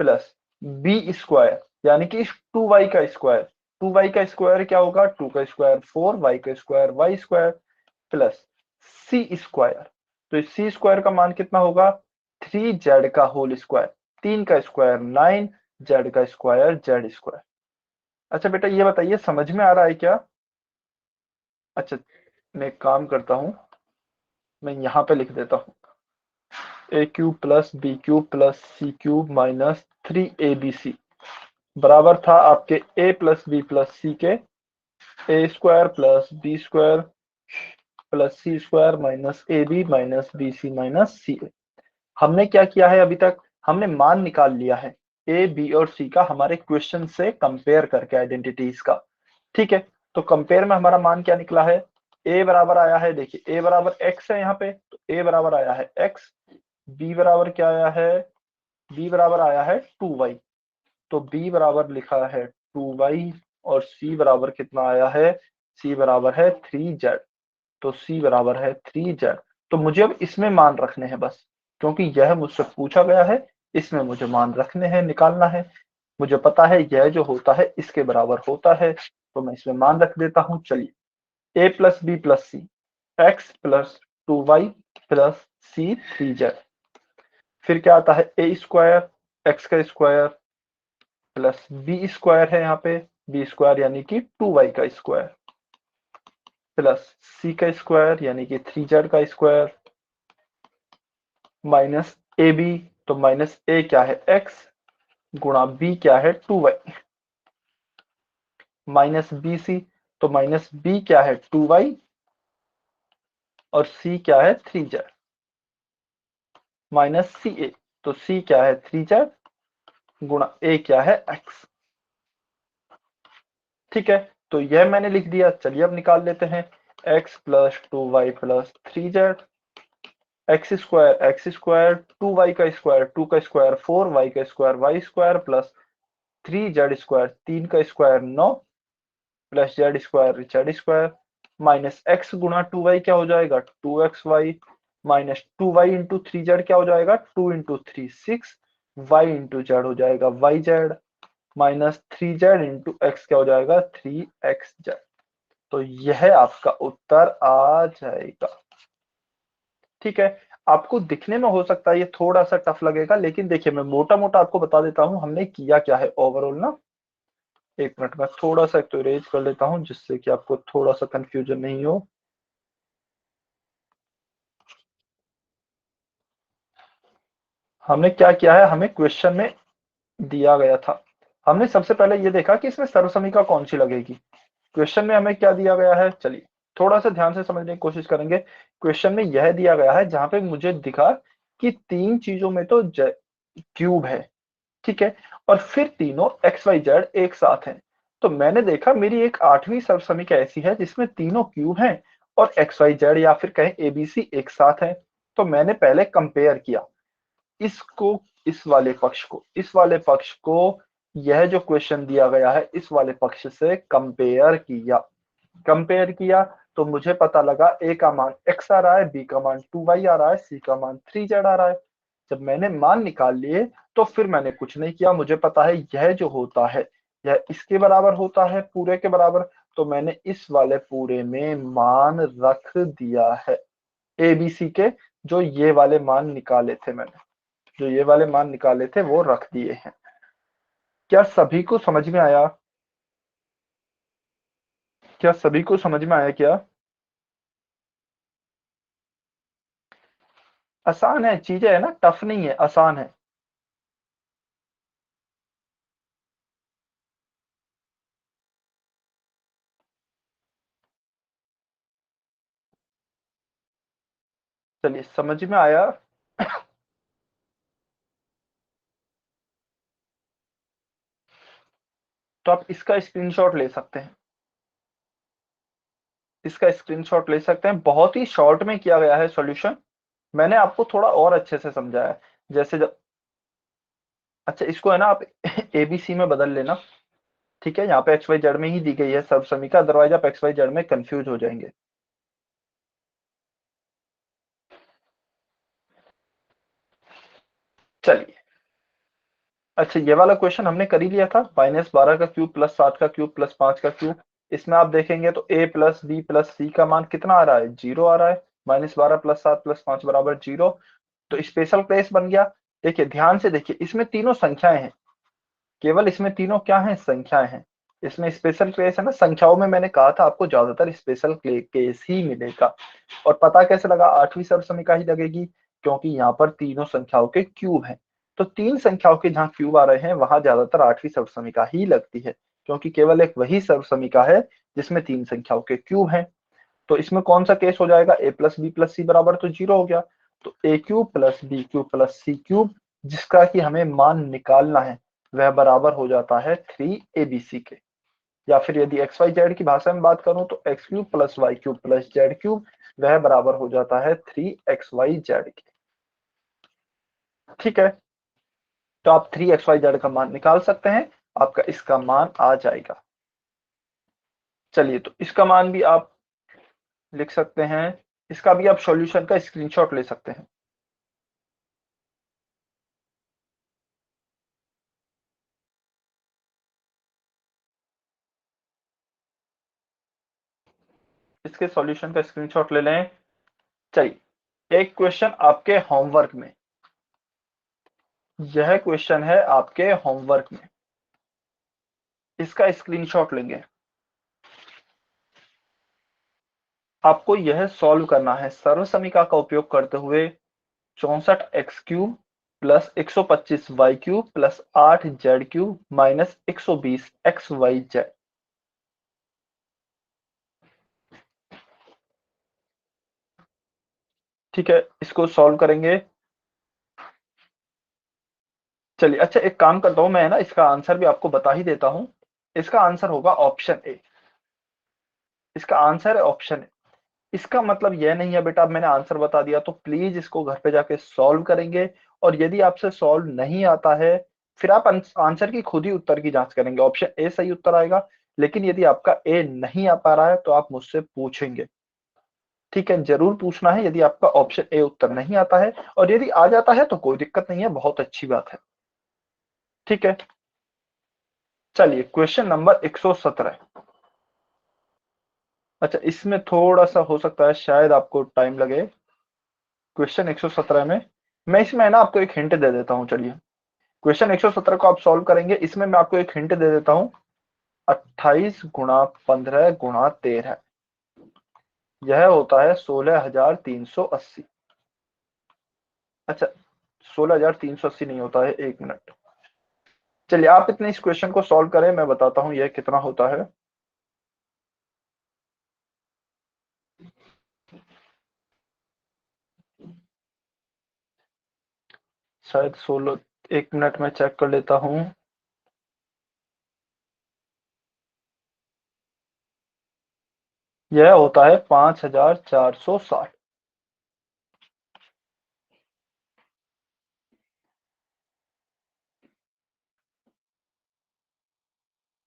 plus b square यानी कि 2y का स्क्वायर, 2y का स्क्वायर क्या होगा 2 का स्क्वायर 4, y का square y square plus c square. तो इस सी स्क्वायर का मान कितना होगा 3z का होल स्क्वायर, 3 का स्क्वायर 9, z का स्क्वायर z स्क्वायर। अच्छा बेटा ये बताइए समझ में आ रहा है क्या? अच्छा मैं एक काम करता हूं, मैं यहाँ पे लिख देता हूँ a cube plus b cube plus c cube minus 3abc बराबर था आपके a plus b plus c के a square plus b square plus c square minus a b minus b c minus c a. हमने क्या किया है अभी तक, हमने मान निकाल लिया है ए बी और सी का हमारे क्वेश्चन से कंपेयर करके आइडेंटिटीज का। ठीक है, तो कंपेयर में हमारा मान क्या निकला है, ए बराबर आया है, देखिए ए बराबर एक्स है यहाँ पे, तो ए बराबर आया है एक्स, बी बराबर क्या आया है, बी बराबर आया है 2y, तो b बराबर लिखा है 2y और c बराबर कितना आया है, c बराबर है 3z, तो c बराबर है 3z। तो मुझे अब इसमें मान रखने हैं बस, क्योंकि यह मुझसे पूछा गया है, इसमें मुझे मान रखने हैं, निकालना है। मुझे पता है यह जो होता है इसके बराबर होता है, तो मैं इसमें मान रख देता हूं। चलिए a plus b plus c, x plus 2y plus c 3z, फिर क्या आता है ए स्क्वायर एक्स का स्क्वायर प्लस बी स्क्वायर है यहाँ पे, बी स्क्वायर यानी कि 2y का स्क्वायर प्लस सी का स्क्वायर यानी कि 3z का स्क्वायर माइनस ए बी, तो माइनस ए क्या है x गुणा बी क्या है 2y माइनस बी सी, तो माइनस बी क्या है 2y और c क्या है 3z माइनस सी ए, तो c क्या है 3z गुणा a क्या है x। ठीक है, तो यह मैंने लिख दिया। चलिए अब निकाल लेते हैं x plus 2y plus 3z, x square 2y का स्क्वायर 2 का स्क्वायर 4y का square y square plus 3z square 3 का square 9 plus z square minus x गुणा 2y क्या हो जाएगा 2xy minus 2y into 3z क्या हो जाएगा 2 इंटू 3 6, y इंटू z हो जाएगा yz minus 3z into x क्या हो जाएगा 3xz। तो यह आपका उत्तर आ जाएगा। ठीक है, आपको दिखने में हो सकता है ये थोड़ा सा टफ लगेगा, लेकिन देखिए मैं मोटा मोटा आपको बता देता हूं हमने किया क्या है ओवरऑल ना। एक मिनट में थोड़ा सा एक तो इरेज कर लेता हूं जिससे कि आपको थोड़ा सा कंफ्यूजन नहीं हो। हमने क्या किया है, हमें क्वेश्चन में दिया गया था, हमने सबसे पहले ये देखा कि इसमें सर्वसमीका कौन सी लगेगी। क्वेश्चन में हमें क्या दिया गया है, चलिए थोड़ा सा ध्यान से समझने की कोशिश करेंगे। क्वेश्चन में यह दिया गया है जहां पे मुझे दिखा कि तीन चीजों में तो क्यूब है, ठीक है, और फिर तीनों एक्स वाई जेड एक साथ हैं। तो मैंने देखा मेरी एक आठवीं सर्वसमीका ऐसी है जिसमें तीनों क्यूब हैं और एक्स वाई जेड या फिर कहें एबीसी एक साथ है। तो मैंने पहले कंपेयर किया इसको, इस वाले पक्ष को, इस वाले पक्ष को यह जो क्वेश्चन दिया गया है इस वाले पक्ष से कंपेयर किया तो मुझे पता लगा ए का मान x आ रहा है, बी का मान 2y आ रहा है, सी का मान 3z आ रहा है। जब मैंने मान निकाल लिए तो फिर मैंने कुछ नहीं किया, मुझे पता है यह जो होता है यह इसके बराबर होता है पूरे के बराबर, तो मैंने इस वाले पूरे में मान रख दिया है ए बी सी के, जो ये वाले मान निकाले थे मैंने, जो ये वाले मान निकाले थे वो रख दिए हैं। क्या सभी को समझ में आया? क्या सभी को समझ में आया क्या? आसान है, चीजें है ना, टफ नहीं है, आसान है। चलिए समझ में आया। तो आप इसका स्क्रीनशॉट ले सकते हैं, इसका स्क्रीनशॉट ले सकते हैं। बहुत ही शॉर्ट में किया गया है सॉल्यूशन, मैंने आपको थोड़ा और अच्छे से समझाया है। जैसे जब, अच्छा इसको है ना आप एबीसी में बदल लेना, ठीक है। यहाँ पे एक्स वाई जेड में ही दी गई है सर्व समीकरण, अदरवाइज आप एक्स वाई जेड में कंफ्यूज हो जाएंगे। चलिए, अच्छा ये वाला क्वेश्चन हमने कर ही लिया था, -12 का क्यूब प्लस 7 का क्यूब प्लस 5 का क्यूब। इसमें आप देखेंगे तो a प्लस बी प्लस सी का मान कितना आ रहा है, 0 आ रहा है। -12 प्लस 7 प्लस 5 बराबर 0। तो स्पेशल केस बन गया। देखिए ध्यान से देखिए, इसमें तीनों संख्याएं हैं, केवल इसमें तीनों क्या है, संख्याएं हैं। इसमें स्पेशल केस है ना, संख्याओं में मैंने कहा था आपको ज्यादातर स्पेशल केस ही मिलेगा। और पता कैसे लगा, आठवीं सर्व समीकरण ही लगेगी, क्योंकि यहाँ पर तीनों संख्याओं के क्यूब हैं। तो तीन संख्याओं के जहाँ क्यूब आ रहे हैं वहां ज्यादातर आठवीं सर्व समीकरण ही लगती है, क्योंकि केवल एक वही सर्व समीकरण है जिसमें तीन संख्याओं के क्यूब हैं। तो इसमें कौन सा केस हो जाएगा, a plus b plus c बराबर तो 0 हो गया। तो a cube plus b cube plus c cube, जिसका कि हमें मान निकालना है, वह बराबर हो जाता है 3abc के। या फिर यदि एक्स वाई जेड की भाषा में बात करूं तो x cube plus y cube plus z cube, वह बराबर हो जाता है 3xyz के। ठीक है, तो आप 3xyz का मान निकाल सकते हैं, आपका इसका मान आ जाएगा। चलिए, तो इसका मान भी आप लिख सकते हैं, इसका भी आप सॉल्यूशन का स्क्रीनशॉट ले सकते हैं। इसके सॉल्यूशन का स्क्रीनशॉट ले लें। चलिए, एक क्वेश्चन आपके होमवर्क में, यह क्वेश्चन है आपके होमवर्क में, इसका स्क्रीनशॉट लेंगे। आपको यह सॉल्व करना है सर्व समीकरण का उपयोग करते हुए 64x³ plus 125y³ plus 8z³ minus 120xyz। ठीक है, इसको सॉल्व करेंगे। चलिए, अच्छा एक काम करता हूं मैं, है ना, इसका आंसर भी आपको बता ही देता हूं। इसका आंसर होगा ऑप्शन ए, इसका आंसर है ऑप्शन ए। इसका मतलब यह नहीं है बेटा अब मैंने आंसर बता दिया तो प्लीज इसको घर पे जाके सॉल्व करेंगे। और यदि आपसे सॉल्व नहीं आता है, फिर आप आंसर की खुद ही उत्तर की जांच करेंगे, ऑप्शन ए सही उत्तर आएगा। लेकिन यदि आपका ए नहीं आ पा रहा है तो आप मुझसे पूछेंगे, ठीक है, जरूर पूछना है यदि आपका ऑप्शन ए उत्तर नहीं आता है। और यदि आ जाता है तो कोई दिक्कत नहीं है, बहुत अच्छी बात है। ठीक है, चलिए क्वेश्चन नंबर 117। अच्छा, इसमें थोड़ा सा हो सकता है शायद आपको टाइम लगे। क्वेश्चन 117 में मैं इसमें है ना आपको एक हिंट दे देता हूं। चलिए, क्वेश्चन 117 को आप सॉल्व करेंगे, इसमें मैं आपको एक हिंट दे देता हूं। 28 गुणा 15 गुणा 13, यह होता है 16,380। अच्छा, 16,380 नहीं होता है, एक मिनट। चलिए, आप इतने इस क्वेश्चन को सॉल्व करें, मैं बताता हूं यह कितना होता है। शायद 16, एक मिनट में चेक कर लेता हूं। यह होता है 5,460।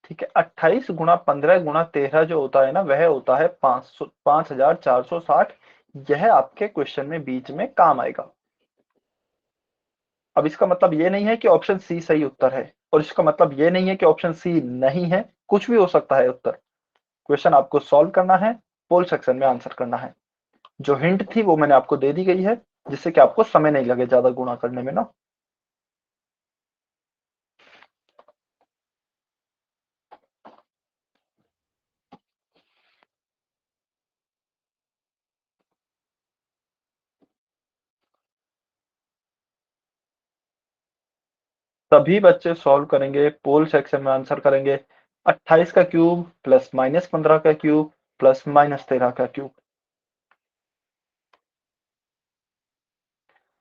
ठीक है, 28 गुणा 15 गुणा 13 जो होता है ना, वह होता है 5,460। यह आपके क्वेश्चन में बीच में काम आएगा। अब इसका मतलब ये नहीं है कि ऑप्शन सी सही उत्तर है, और इसका मतलब ये नहीं है कि ऑप्शन सी नहीं है, कुछ भी हो सकता है उत्तर। क्वेश्चन आपको सॉल्व करना है, पोल सेक्शन में आंसर करना है। जो हिंट थी वो मैंने आपको दे दी गई है, जिससे कि आपको समय नहीं लगे ज्यादा गुणा करने में ना। सभी बच्चे सॉल्व करेंगे, पोल सेक्शन में आंसर करेंगे 28 का क्यूब प्लस -15 का क्यूब प्लस -13 का क्यूब।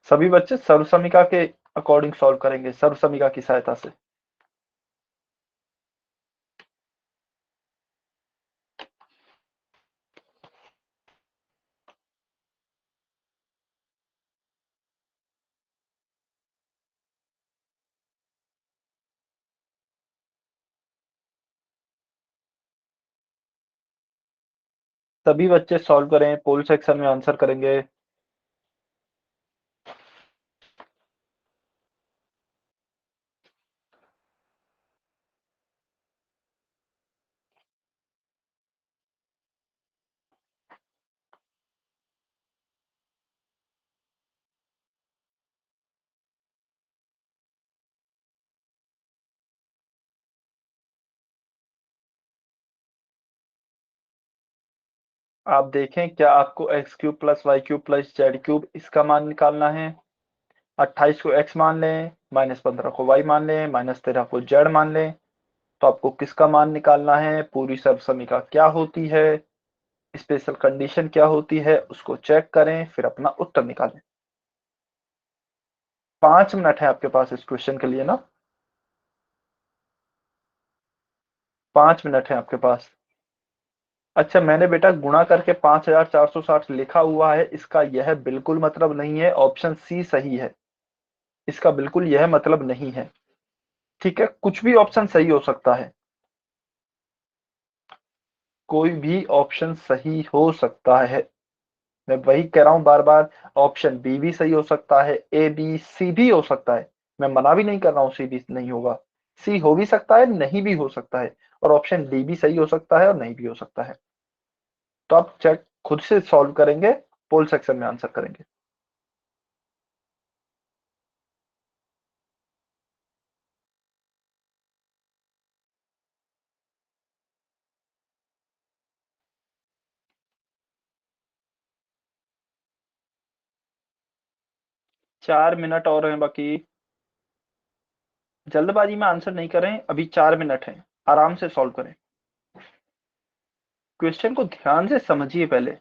सभी बच्चे सर्वसमीका के अकॉर्डिंग सॉल्व करेंगे, सर्वसमीका की सहायता से। सभी बच्चे सॉल्व करें, पोल सेक्शन में आंसर करेंगे। आप देखें क्या आपको x cube plus y cube plus z cube इसका मान निकालना है। 28 को x मान लें, -15 को y मान लें, -13 को z मान लें, तो आपको किसका मान निकालना है, पूरी सर्वसमीका क्या होती है, स्पेशल कंडीशन क्या होती है, उसको चेक करें, फिर अपना उत्तर निकालें। 5 मिनट है आपके पास इस क्वेश्चन के लिए ना, 5 मिनट है आपके पास। अच्छा मैंने बेटा गुणा करके 5460 लिखा हुआ है, इसका यह बिल्कुल मतलब नहीं है ऑप्शन सी सही है, इसका बिल्कुल यह मतलब नहीं है। ठीक है, कुछ भी ऑप्शन सही हो सकता है, कोई भी ऑप्शन सही हो सकता है। मैं वही कह रहा हूं बार बार, ऑप्शन बी भी सही हो सकता है, ए बी सी भी हो सकता है। मैं मना भी नहीं कर रहा हूं सी भी नहीं होगा, सी हो भी सकता है, नहीं भी हो सकता है, और ऑप्शन डी भी सही हो सकता है और नहीं भी हो सकता है। तो आप चेक खुद से सॉल्व करेंगे, पोल सेक्शन में आंसर करेंगे। चार मिनट और हैं बाकी, जल्दबाजी में आंसर नहीं करें, अभी 4 मिनट हैं, आराम से सॉल्व करें। क्वेश्चन को ध्यान से समझिए पहले।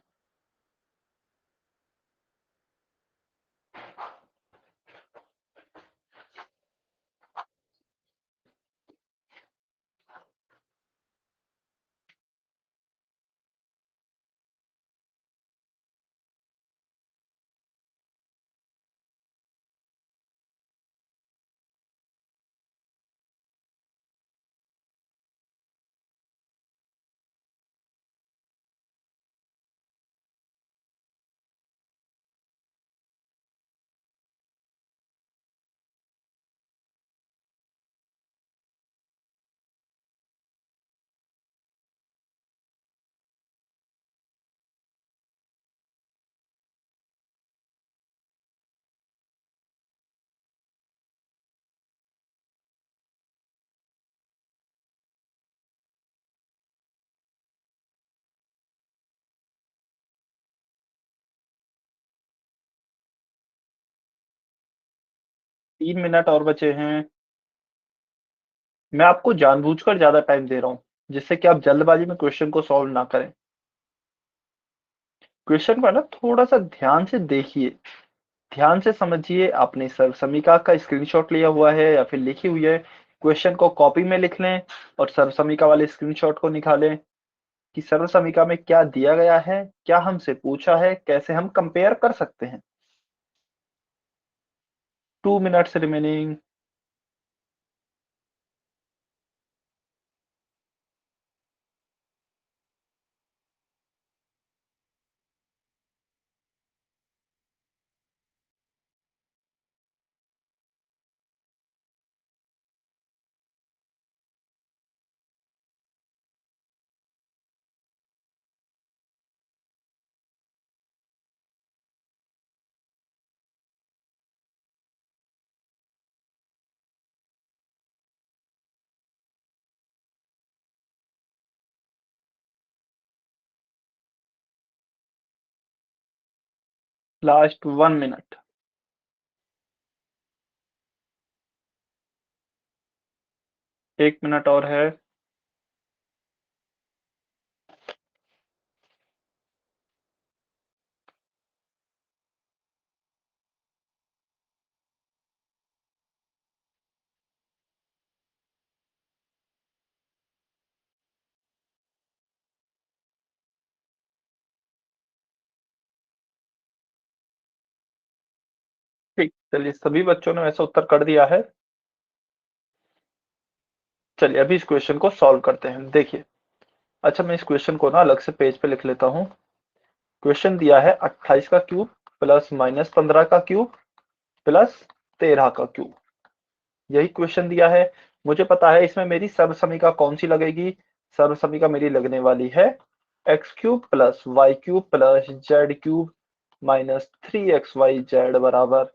तीन मिनट और बचे हैं। मैं आपको जानबूझकर ज्यादा टाइम दे रहा हूं, जिससे कि आप जल्दबाजी में क्वेश्चन को सॉल्व ना करें। क्वेश्चन को है ना थोड़ा सा ध्यान से देखिए, ध्यान से समझिए। आपने सर्वसमीका का स्क्रीनशॉट लिया हुआ है या फिर लिखी हुई है, क्वेश्चन को कॉपी में लिख लें और सर्वसमीका वाले स्क्रीनशॉट को निकालें कि सर्वसमीका में क्या दिया गया है, क्या हमसे पूछा है, कैसे हम कंपेयर कर सकते हैं। 2 minutes remaining. Last 1 minute. 1 minute और है। ठीक, चलिए सभी बच्चों ने वैसे उत्तर कर दिया है। चलिए अभी इस क्वेश्चन को सॉल्व करते हैं। देखिए, अच्छा मैं इस क्वेश्चन को ना अलग से पेज पे लिख लेता हूँ। क्वेश्चन दिया है 28 का क्यूब प्लस -15 का क्यूब प्लस 13 का क्यूब, यही क्वेश्चन दिया है। मुझे पता है इसमें मेरी सर्वसमीका कौन सी लगेगी। सर्वसमीका मेरी लगने वाली है x cube plus y cube plus z cube minus 3xyz बराबर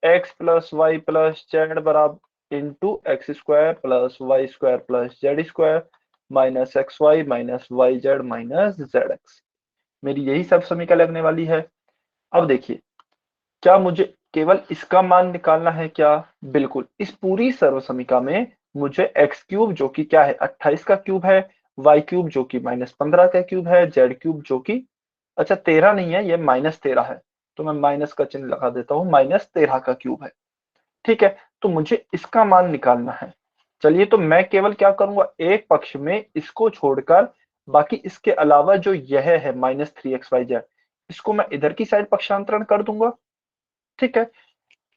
x plus y plus z बराबर into x square plus y square plus z square minus x y minus y z minus z x, मेरी यही सब समीकरण लगने वाली है। अब देखिए, क्या मुझे केवल इसका मान निकालना है क्या? बिल्कुल, इस पूरी सर्व समीकरण में मुझे एक्स क्यूब जो कि क्या है 28 का क्यूब है, वाई क्यूब जो कि -15 का क्यूब है, जेड क्यूब जो कि अच्छा 13 नहीं है, ये -13 है, तो मैं माइनस का चिन्ह लगा देता हूँ, -13 का क्यूब है। ठीक है, तो मुझे इसका मान निकालना है। चलिए तो मैं केवल क्या करूंगा, एक पक्ष में इसको छोड़कर बाकी इसके अलावा जो यह है -3xyz, इसको मैं इधर की साइड पक्षांतरण कर दूंगा। ठीक है,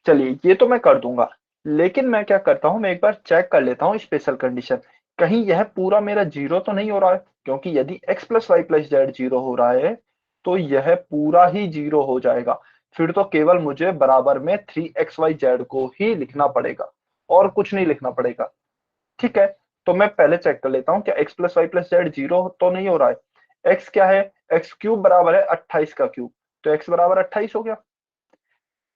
चलिए ये तो मैं कर दूंगा, लेकिन मैं क्या करता हूं, मैं एक बार चेक कर लेता हूं स्पेशल कंडीशन, कहीं यह पूरा मेरा जीरो तो नहीं हो रहा है, क्योंकि यदि x plus y plus z zero हो रहा है तो यह पूरा ही जीरो हो जाएगा। फिर तो केवल मुझे बराबर में 3xyz को ही लिखना पड़ेगा और कुछ नहीं लिखना पड़ेगा। ठीक है, तो मैं पहले चेक कर लेता हूँ क्या x plus y plus z zero तो नहीं हो रहा है। x क्या है, एक्स क्यूब बराबर है 28 का क्यूब, तो x बराबर 28 हो गया।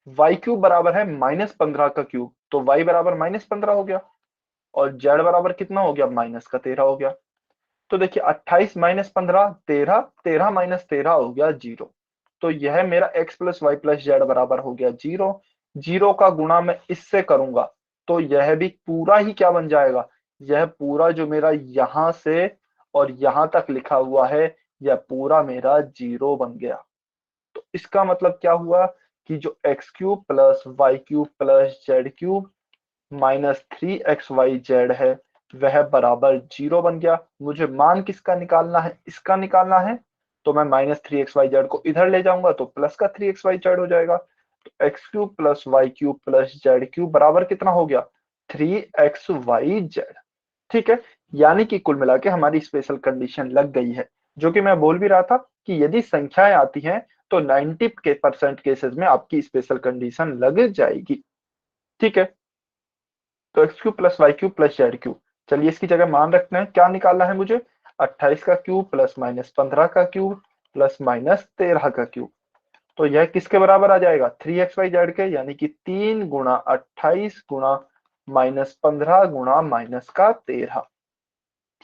वाई क्यूब बराबर है -15 का क्यूब, तो y बराबर -15 हो गया, और z बराबर कितना हो गया, -13 हो गया। तो देखिए 28 -15 13, 13 -13 हो गया 0, तो यह मेरा x plus y plus z बराबर हो गया 0। 0 का गुणा मैं इससे करूंगा तो यह भी पूरा ही क्या बन जाएगा, यह पूरा जो मेरा यहां से और यहां तक लिखा हुआ है यह पूरा मेरा 0 बन गया। तो इसका मतलब क्या हुआ कि जो x cube plus y cube plus z cube minus 3xyz है वह बराबर 0 बन गया। मुझे मान किसका निकालना है, इसका निकालना है, तो मैं -3xyz को इधर ले जाऊंगा तो प्लस का 3xyz हो जाएगा। तो x cube plus y cube plus z cube बराबर कितना हो गया, 3xyz। ठीक है, यानी कि कुल मिला के हमारी स्पेशल कंडीशन लग गई है, जो कि मैं बोल भी रहा था कि यदि संख्याएं आती हैं तो 90% केसेस में आपकी स्पेशल कंडीशन लग जाएगी। ठीक है, तो x cube plus y cube plus z cube, चलिए इसकी जगह मान रखते हैं, क्या निकालना है मुझे, 28 का क्यूब प्लस -15 का क्यूब प्लस -13 का क्यूब, तो यह किसके बराबर आ जाएगा, 3xyz के, यानी कि 3 गुणा 28 गुणा -15 गुणा माइनस का 13।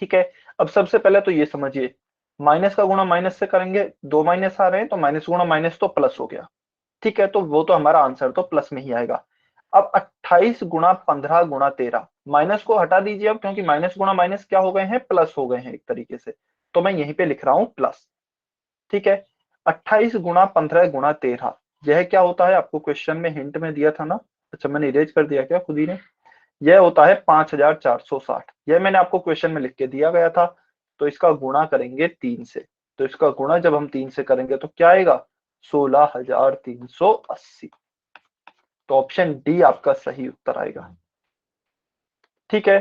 ठीक है, अब सबसे पहले तो ये समझिए, माइनस का गुणा माइनस से करेंगे, दो माइनस आ रहे हैं तो माइनस गुणा माइनस तो प्लस हो गया। ठीक है, तो वो तो हमारा आंसर तो प्लस में ही आएगा। अब 28 गुणा 15 गुणा 13, माइनस को हटा दीजिए अब, क्योंकि माइनस गुणा माइनस क्या हो गए हैं, प्लस हो गए हैं एक तरीके से, तो मैं यहीं पे लिख रहा हूं प्लस। ठीक है, 28 गुणा 15 गुणा 13, यह क्या होता है, आपको क्वेश्चन में हिंट में दिया था ना, अच्छा मैंने इरेज कर दिया क्या खुद ही ने, यह होता है 5460, यह मैंने आपको क्वेश्चन में लिख के दिया गया था। तो इसका गुणा करेंगे 3 से, तो इसका गुणा जब हम 3 से करेंगे तो क्या आएगा, 16380, तो ऑप्शन डी आपका सही उत्तर आएगा। ठीक है,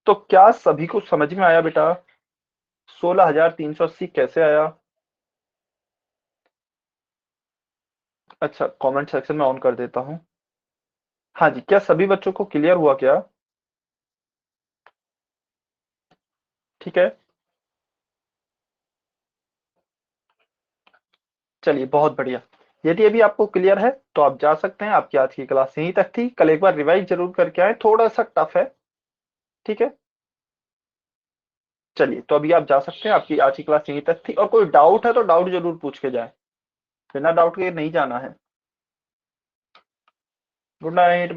तो क्या सभी को समझ में आया बेटा, 16380 कैसे आया? अच्छा कमेंट सेक्शन में ऑन कर देता हूं। हाँ जी, क्या सभी बच्चों को क्लियर हुआ क्या? ठीक है, चलिए बहुत बढ़िया। यदि अभी आपको क्लियर है तो आप जा सकते हैं, आपकी आज की क्लास यहीं तक थी, कल एक बार रिवाइज जरूर करके आए, थोड़ा सा टफ है। ठीक है, चलिए तो अभी आप जा सकते हैं, आपकी आज की क्लास यहीं तक थी, और कोई डाउट है तो डाउट जरूर पूछ के जाए, बिना डाउट के नहीं जाना है। Good night.